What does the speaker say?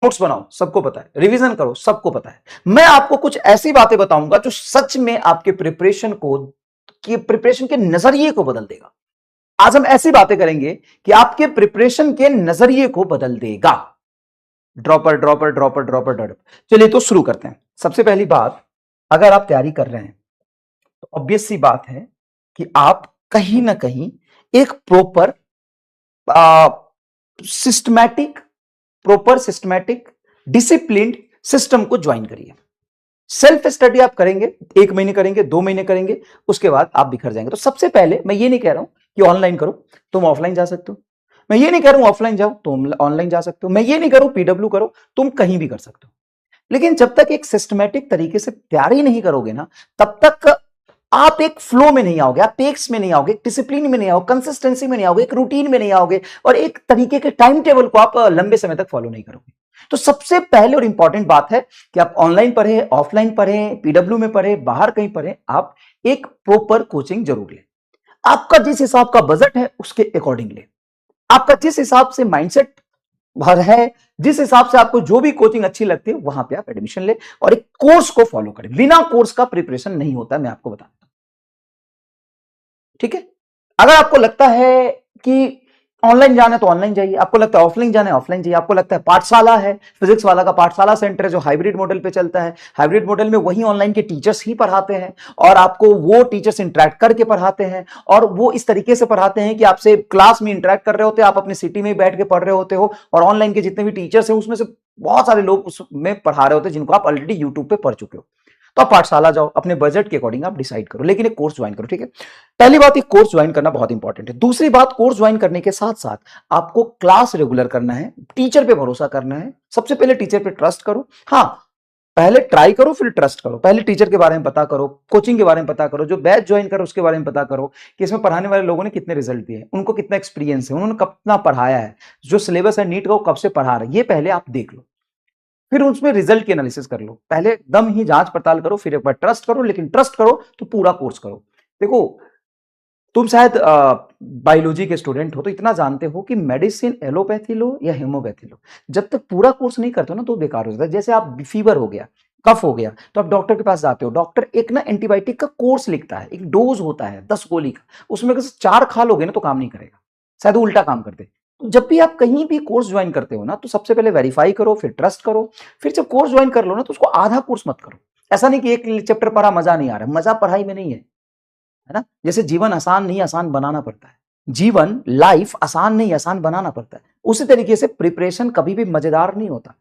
Notes बनाओ, सबको पता है, रिवीजन करो, सबको पता है। मैं आपको कुछ ऐसी बातें बताऊंगा जो सच में आपके प्रिपरेशन के नजरिए को बदल देगा। आज हम ऐसी बातें करेंगे कि आपके प्रिपरेशन के नजरिए को बदल देगा। Dropper dropper dropper dropper dropper. चलिए तो शुरू करते हैं। सबसे पहली बात, अगर आप तैयारी कर रहे हैं तो ऑब्वियस सी बात है कि आप कहीं ना कहीं एक सिस्टमैटिक डिसिप्लिन्ड सिस्टम को ज्वाइन करिए। सेल्फ स्टडी आप करेंगे, 1 महीने करेंगे, 2 महीने करेंगे, उसके बाद आप बिखर जाएंगे। तो सबसे पहले मैं ये नहीं कह रहा हूं कि ऑनलाइन करो, तुम ऑफलाइन जा सकते हो। मैं ये नहीं कह रहा हूं ऑफलाइन जाओ, तुम ऑनलाइन जा सकते हो। मैं ये नहीं कह रहा हूं पीडब्ल्यू करो, तुम कहीं भी कर सकते हो। लेकिन जब तक एक सिस्टमैटिक तरीके से तैयारी नहीं करोगे ना, तब तक आप एक फ्लो में नहीं आओगे, आप पेक्स में नहीं आओगे, डिसिप्लिन में नहीं आओगे, कंसिस्टेंसी में नहीं आओगे, एक रूटीन में नहीं आओगे, और एक तरीके के टाइम टेबल को आप लंबे समय तक फॉलो नहीं करोगे। तो सबसे पहले और इंपॉर्टेंट बात है कि आप ऑनलाइन पढ़े, ऑफलाइन पढ़े, पीडब्ल्यू में पढ़े, बाहर कहीं पढ़े, आप एक प्रॉपर कोचिंग जरूर लें। आपका जिस हिसाब का बजट है उसके अकॉर्डिंग लें। आपका जिस हिसाब से माइंडसेट भर है, जिस हिसाब से आपको जो भी कोचिंग अच्छी लगती है वहां पे आप एडमिशन ले और एक कोर्स को फॉलो करें। बिना कोर्स का प्रिपरेशन नहीं होता, मैं आपको बताता हूं। ठीक है, अगर आपको लगता है कि ऑनलाइन जाना है तो ऑनलाइन जाइए, आपको लगता है ऑफलाइन जाना है ऑफलाइन जाइए, आपको लगता है पाठशाला है, फिजिक्स वाला का पाठशाला सेंटर है जो हाइब्रिड मॉडल पे चलता है, हाइब्रिड मॉडल में वही ऑनलाइन के टीचर्स ही पढ़ाते हैं और आपको वो टीचर्स इंटरेक्ट करके पढ़ाते हैं और वो इस तरीके से पढ़ाते हैं कि आपसे क्लास में इंटरेक्ट कर रहे होते हैं, आप अपनी सिटी में बैठ के पढ़ रहे होते हो और ऑनलाइन के जितने भी टीचर्स हैं उसमें से बहुत सारे लोग उसमें पढ़ा रहे होते हैं जिनको आप ऑलरेडी यूट्यूब पे पढ़ चुके हो। तो आप पाठशाला जाओ, अपने बजट के अकॉर्डिंग आप डिसाइड करो, लेकिन एक कोर्स ज्वाइन करो। ठीक है, पहली बात, एक कोर्स ज्वाइन करना बहुत इंपॉर्टेंट है। दूसरी बात, कोर्स ज्वाइन करने के साथ साथ आपको क्लास रेगुलर करना है, टीचर पे भरोसा करना है। सबसे पहले टीचर पे ट्रस्ट करो। हाँ, पहले ट्राई करो फिर ट्रस्ट करो। पहले टीचर के बारे में पता करो, कोचिंग के बारे में पता करो, जो बैच ज्वाइन करो उसके बारे में पता करो कि इसमें पढ़ाने वाले लोगों ने कितने रिजल्ट दिए, उनको कितना एक्सपीरियंस है, उन्होंने कितना पढ़ाया है, जो सिलेबस है नीट का वो कब से पढ़ा रहे हैं, ये पहले आप देख लो। फिर उसमें रिजल्ट की एनालिसिस कर लो। पहले एकदम ही जांच पड़ताल करो, फिर एक बार ट्रस्ट करो, लेकिन ट्रस्ट करो तो पूरा कोर्स करो। देखो, तुम शायद बायोलॉजी के स्टूडेंट हो तो इतना जानते हो कि मेडिसिन एलोपैथी लो या होम्योपैथी लो, जब तक पूरा कोर्स नहीं करते हो ना तो बेकार हो जाता है। जैसे आप फीवर हो गया, कफ हो गया, तो आप डॉक्टर के पास जाते हो, डॉक्टर एक ना एंटीबायोटिक का कोर्स लिखता है, एक डोज होता है 10 गोली का, उसमें अगर 4 खा लोगे ना तो काम नहीं करेगा, शायद वो उल्टा काम करते। तो जब भी आप कहीं भी कोर्स ज्वाइन करते हो ना तो सबसे पहले वेरीफाई करो, फिर ट्रस्ट करो। फिर जब कोर्स ज्वाइन कर लो ना तो उसको आधा कोर्स मत करो। ऐसा नहीं कि एक चैप्टर पढ़ा मजा नहीं आ रहा, मजा पढ़ाई में नहीं है, है ना। जैसे जीवन आसान नहीं, आसान बनाना पड़ता है। जीवन लाइफ आसान नहीं, आसान बनाना पड़ता है। उसी तरीके से प्रिपरेशन कभी भी मजेदार नहीं होता।